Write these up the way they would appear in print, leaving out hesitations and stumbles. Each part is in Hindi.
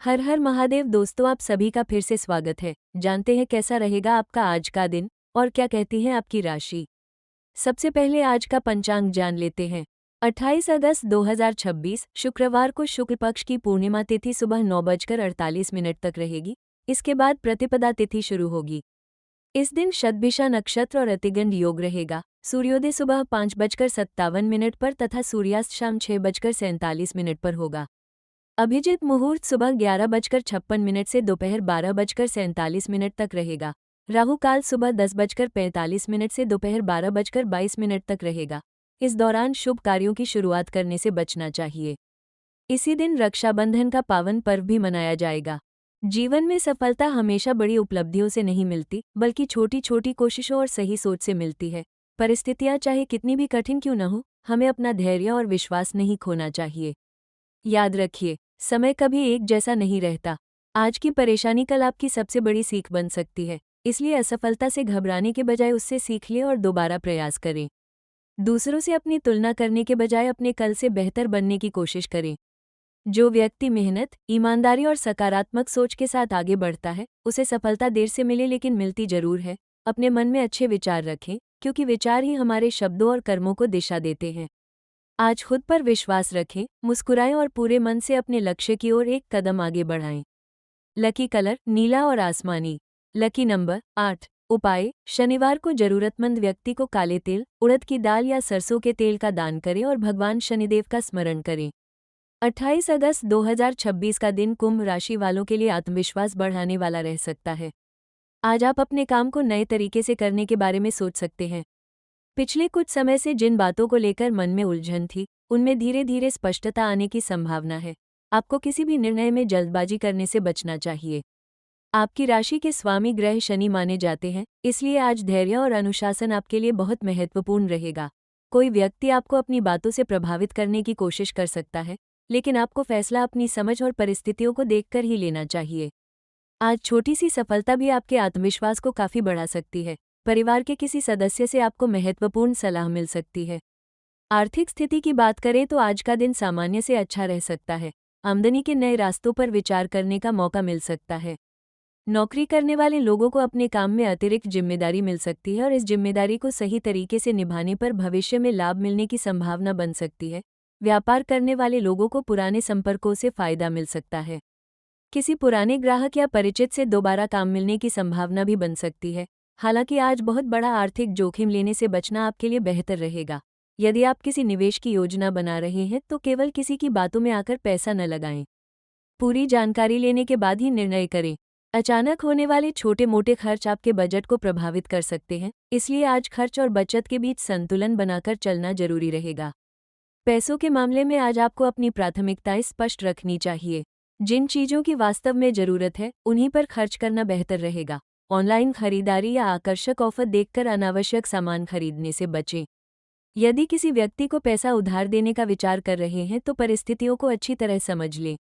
हर हर महादेव दोस्तों, आप सभी का फिर से स्वागत है। जानते हैं कैसा रहेगा आपका आज का दिन और क्या कहती है आपकी राशि। सबसे पहले आज का पंचांग जान लेते हैं। 28 अगस्त 2026 शुक्रवार को शुक्ल पक्ष की पूर्णिमा तिथि सुबह 9:48 तक रहेगी। इसके बाद प्रतिपदा तिथि शुरू होगी। इस दिन शतभिषा नक्षत्र और अतिगंड योग रहेगा। सूर्योदय सुबह 5:57 पर तथा सूर्यास्त शाम 6:47 पर होगा। अभिजित मुहूर्त सुबह 11:56 से दोपहर 12:47 तक रहेगा। राहु काल सुबह 10:45 से दोपहर 12:22 तक रहेगा। इस दौरान शुभ कार्यों की शुरुआत करने से बचना चाहिए। इसी दिन रक्षाबंधन का पावन पर्व भी मनाया जाएगा। जीवन में सफलता हमेशा बड़ी उपलब्धियों से नहीं मिलती, बल्कि छोटी छोटी कोशिशों और सही सोच से मिलती है। परिस्थितियां चाहे कितनी भी कठिन क्यों न हो, हमें अपना धैर्य और विश्वास नहीं खोना चाहिए। याद रखिए, समय कभी एक जैसा नहीं रहता। आज की परेशानी कल आपकी सबसे बड़ी सीख बन सकती है। इसलिए असफलता से घबराने के बजाय उससे सीख लें और दोबारा प्रयास करें। दूसरों से अपनी तुलना करने के बजाय अपने कल से बेहतर बनने की कोशिश करें। जो व्यक्ति मेहनत, ईमानदारी और सकारात्मक सोच के साथ आगे बढ़ता है, उसे सफलता देर से मिले लेकिन मिलती जरूर है। अपने मन में अच्छे विचार रखें, क्योंकि विचार ही हमारे शब्दों और कर्मों को दिशा देते हैं। आज खुद पर विश्वास रखें, मुस्कुराएं और पूरे मन से अपने लक्ष्य की ओर एक कदम आगे बढ़ाएं। लकी कलर नीला और आसमानी। Lucky number 8। उपाय, शनिवार को जरूरतमंद व्यक्ति को काले तिल, उड़द की दाल या सरसों के तेल का दान करें और भगवान शनिदेव का स्मरण करें। 28 अगस्त 2026 का दिन कुंभ राशि वालों के लिए आत्मविश्वास बढ़ाने वाला रह सकता है। आज आप अपने काम को नए तरीके से करने के बारे में सोच सकते हैं। पिछले कुछ समय से जिन बातों को लेकर मन में उलझन थी, उनमें धीरे धीरे स्पष्टता आने की संभावना है। आपको किसी भी निर्णय में जल्दबाजी करने से बचना चाहिए। आपकी राशि के स्वामी ग्रह शनि माने जाते हैं, इसलिए आज धैर्य और अनुशासन आपके लिए बहुत महत्वपूर्ण रहेगा। कोई व्यक्ति आपको अपनी बातों से प्रभावित करने की कोशिश कर सकता है, लेकिन आपको फैसला अपनी समझ और परिस्थितियों को देखकर ही लेना चाहिए। आज छोटी सी सफलता भी आपके आत्मविश्वास को काफी बढ़ा सकती है। परिवार के किसी सदस्य से आपको महत्वपूर्ण सलाह मिल सकती है। आर्थिक स्थिति की बात करें तो आज का दिन सामान्य से अच्छा रह सकता है। आमदनी के नए रास्तों पर विचार करने का मौका मिल सकता है। नौकरी करने वाले लोगों को अपने काम में अतिरिक्त जिम्मेदारी मिल सकती है और इस जिम्मेदारी को सही तरीके से निभाने पर भविष्य में लाभ मिलने की संभावना बन सकती है। व्यापार करने वाले लोगों को पुराने संपर्कों से फायदा मिल सकता है। किसी पुराने ग्राहक या परिचित से दोबारा काम मिलने की संभावना भी बन सकती है। हालांकि आज बहुत बड़ा आर्थिक जोखिम लेने से बचना आपके लिए बेहतर रहेगा। यदि आप किसी निवेश की योजना बना रहे हैं तो केवल किसी की बातों में आकर पैसा न लगाएं। पूरी जानकारी लेने के बाद ही निर्णय करें। अचानक होने वाले छोटे मोटे खर्च आपके बजट को प्रभावित कर सकते हैं, इसलिए आज खर्च और बचत के बीच संतुलन बनाकर चलना जरूरी रहेगा। पैसों के मामले में आज आपको अपनी प्राथमिकताएं स्पष्ट रखनी चाहिए। जिन चीजों की वास्तव में जरूरत है, उन्हीं पर खर्च करना बेहतर रहेगा। ऑनलाइन खरीदारी या आकर्षक ऑफर देखकर अनावश्यक सामान खरीदने से बचें। यदि किसी व्यक्ति को पैसा उधार देने का विचार कर रहे हैं तो परिस्थितियों को अच्छी तरह समझ लें।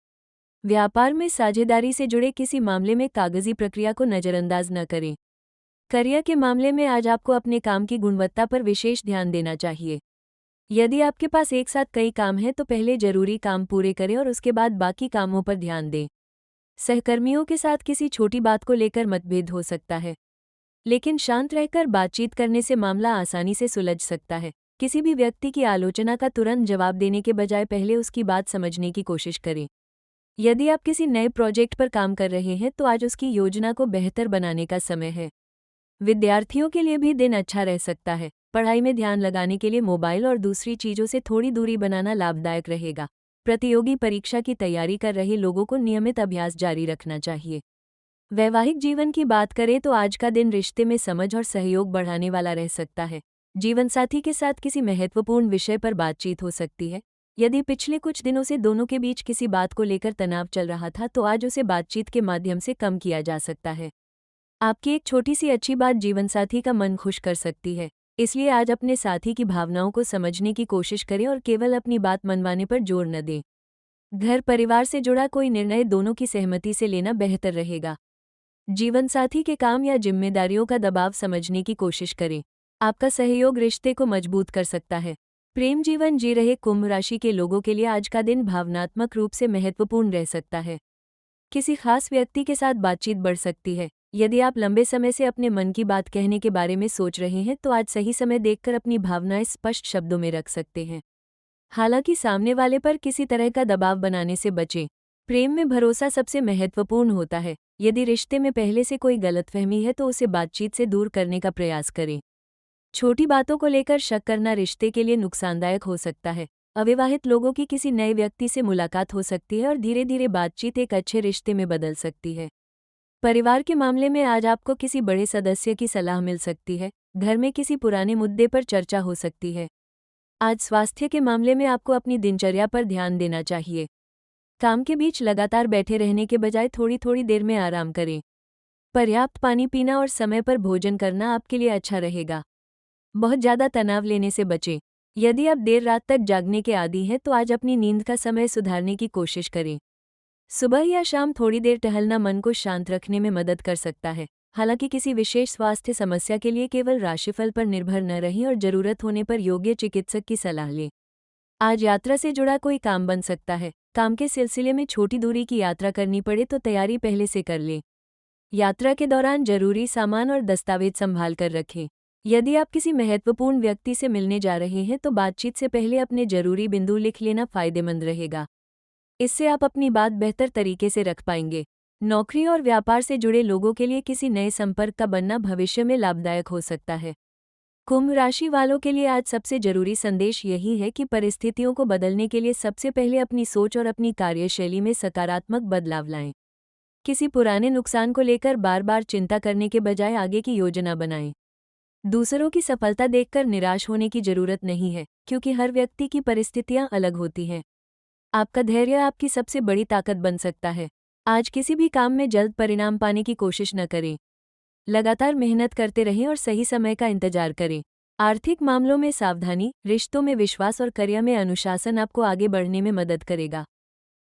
व्यापार में साझेदारी से जुड़े किसी मामले में कागजी प्रक्रिया को नजरअंदाज न करें। करियर के मामले में आज आपको अपने काम की गुणवत्ता पर विशेष ध्यान देना चाहिए। यदि आपके पास एक साथ कई काम हैं तो पहले जरूरी काम पूरे करें और उसके बाद बाकी कामों पर ध्यान दें। सहकर्मियों के साथ किसी छोटी बात को लेकर मतभेद हो सकता है, लेकिन शांत रहकर बातचीत करने से मामला आसानी से सुलझ सकता है। किसी भी व्यक्ति की आलोचना का तुरंत जवाब देने के बजाय पहले उसकी बात समझने की कोशिश करें। यदि आप किसी नए प्रोजेक्ट पर काम कर रहे हैं तो आज उसकी योजना को बेहतर बनाने का समय है। विद्यार्थियों के लिए भी दिन अच्छा रह सकता है। पढ़ाई में ध्यान लगाने के लिए मोबाइल और दूसरी चीजों से थोड़ी दूरी बनाना लाभदायक रहेगा। प्रतियोगी परीक्षा की तैयारी कर रहे लोगों को नियमित अभ्यास जारी रखना चाहिए। वैवाहिक जीवन की बात करें तो आज का दिन रिश्ते में समझ और सहयोग बढ़ाने वाला रह सकता है। जीवनसाथी के साथ किसी महत्वपूर्ण विषय पर बातचीत हो सकती है। यदि पिछले कुछ दिनों से दोनों के बीच किसी बात को लेकर तनाव चल रहा था तो आज उसे बातचीत के माध्यम से कम किया जा सकता है। आपकी एक छोटी सी अच्छी बात जीवनसाथी का मन खुश कर सकती है, इसलिए आज अपने साथी की भावनाओं को समझने की कोशिश करें और केवल अपनी बात मनवाने पर जोर न दें। घर परिवार से जुड़ा कोई निर्णय दोनों की सहमति से लेना बेहतर रहेगा। जीवनसाथी के काम या जिम्मेदारियों का दबाव समझने की कोशिश करें। आपका सहयोग रिश्ते को मजबूत कर सकता है। प्रेम जीवन जी रहे कुंभ राशि के लोगों के लिए आज का दिन भावनात्मक रूप से महत्वपूर्ण रह सकता है। किसी खास व्यक्ति के साथ बातचीत बढ़ सकती है। यदि आप लंबे समय से अपने मन की बात कहने के बारे में सोच रहे हैं तो आज सही समय देखकर अपनी भावनाएं स्पष्ट शब्दों में रख सकते हैं। हालांकि सामने वाले पर किसी तरह का दबाव बनाने से बचें। प्रेम में भरोसा सबसे महत्वपूर्ण होता है। यदि रिश्ते में पहले से कोई गलतफहमी है तो उसे बातचीत से दूर करने का प्रयास करें। छोटी बातों को लेकर शक करना रिश्ते के लिए नुकसानदायक हो सकता है। अविवाहित लोगों की किसी नए व्यक्ति से मुलाकात हो सकती है और धीरे धीरे बातचीत एक अच्छे रिश्ते में बदल सकती है। परिवार के मामले में आज आपको किसी बड़े सदस्य की सलाह मिल सकती है। घर में किसी पुराने मुद्दे पर चर्चा हो सकती है। आज स्वास्थ्य के मामले में आपको अपनी दिनचर्या पर ध्यान देना चाहिए। काम के बीच लगातार बैठे रहने के बजाय थोड़ी थोड़ी देर में आराम करें। पर्याप्त पानी पीना और समय पर भोजन करना आपके लिए अच्छा रहेगा। बहुत ज़्यादा तनाव लेने से बचें। यदि आप देर रात तक जागने के आदी हैं तो आज अपनी नींद का समय सुधारने की कोशिश करें। सुबह या शाम थोड़ी देर टहलना मन को शांत रखने में मदद कर सकता है। हालांकि किसी विशेष स्वास्थ्य समस्या के लिए केवल राशिफल पर निर्भर न रहें और जरूरत होने पर योग्य चिकित्सक की सलाह लें। आज यात्रा से जुड़ा कोई काम बन सकता है। काम के सिलसिले में छोटी दूरी की यात्रा करनी पड़े तो तैयारी पहले से कर लें। यात्रा के दौरान जरूरी सामान और दस्तावेज संभाल कर रखें। यदि आप किसी महत्वपूर्ण व्यक्ति से मिलने जा रहे हैं तो बातचीत से पहले अपने जरूरी बिंदु लिख लेना फायदेमंद रहेगा। इससे आप अपनी बात बेहतर तरीके से रख पाएंगे। नौकरी और व्यापार से जुड़े लोगों के लिए किसी नए संपर्क का बनना भविष्य में लाभदायक हो सकता है। कुंभ राशि वालों के लिए आज सबसे जरूरी संदेश यही है कि परिस्थितियों को बदलने के लिए सबसे पहले अपनी सोच और अपनी कार्यशैली में सकारात्मक बदलाव लाएं। किसी पुराने नुकसान को लेकर बार बार चिंता करने के बजाय आगे की योजना बनाएं। दूसरों की सफलता देखकर निराश होने की जरूरत नहीं है, क्योंकि हर व्यक्ति की परिस्थितियां अलग होती हैं। आपका धैर्य आपकी सबसे बड़ी ताकत बन सकता है। आज किसी भी काम में जल्द परिणाम पाने की कोशिश न करें। लगातार मेहनत करते रहें और सही समय का इंतजार करें। आर्थिक मामलों में सावधानी, रिश्तों में विश्वास और करियर में अनुशासन आपको आगे बढ़ने में मदद करेगा।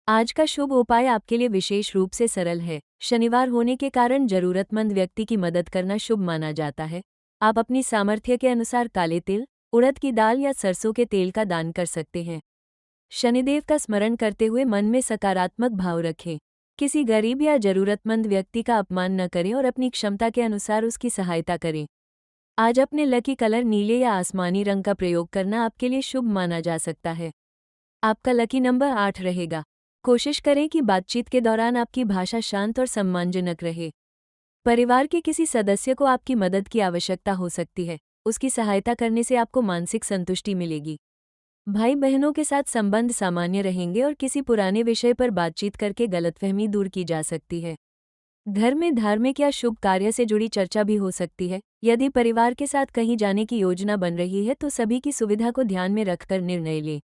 आज का शुभ उपाय आपके लिए विशेष रूप से सरल है। शनिवार होने के कारण जरूरतमंद व्यक्ति की मदद करना शुभ माना जाता है। आप अपनी सामर्थ्य के अनुसार काले तिल, उड़द की दाल या सरसों के तेल का दान कर सकते हैं। शनिदेव का स्मरण करते हुए मन में सकारात्मक भाव रखें। किसी गरीब या जरूरतमंद व्यक्ति का अपमान न करें और अपनी क्षमता के अनुसार उसकी सहायता करें। आज अपने लकी कलर नीले या आसमानी रंग का प्रयोग करना आपके लिए शुभ माना जा सकता है। आपका लकी नंबर 8 रहेगा। कोशिश करें कि बातचीत के दौरान आपकी भाषा शांत और सम्मानजनक रहे। परिवार के किसी सदस्य को आपकी मदद की आवश्यकता हो सकती है। उसकी सहायता करने से आपको मानसिक संतुष्टि मिलेगी। भाई बहनों के साथ संबंध सामान्य रहेंगे और किसी पुराने विषय पर बातचीत करके गलतफहमी दूर की जा सकती है। घर में धार्मिक या शुभ कार्य से जुड़ी चर्चा भी हो सकती है। यदि परिवार के साथ कहीं जाने की योजना बन रही है तो सभी की सुविधा को ध्यान में रखकर निर्णय लें।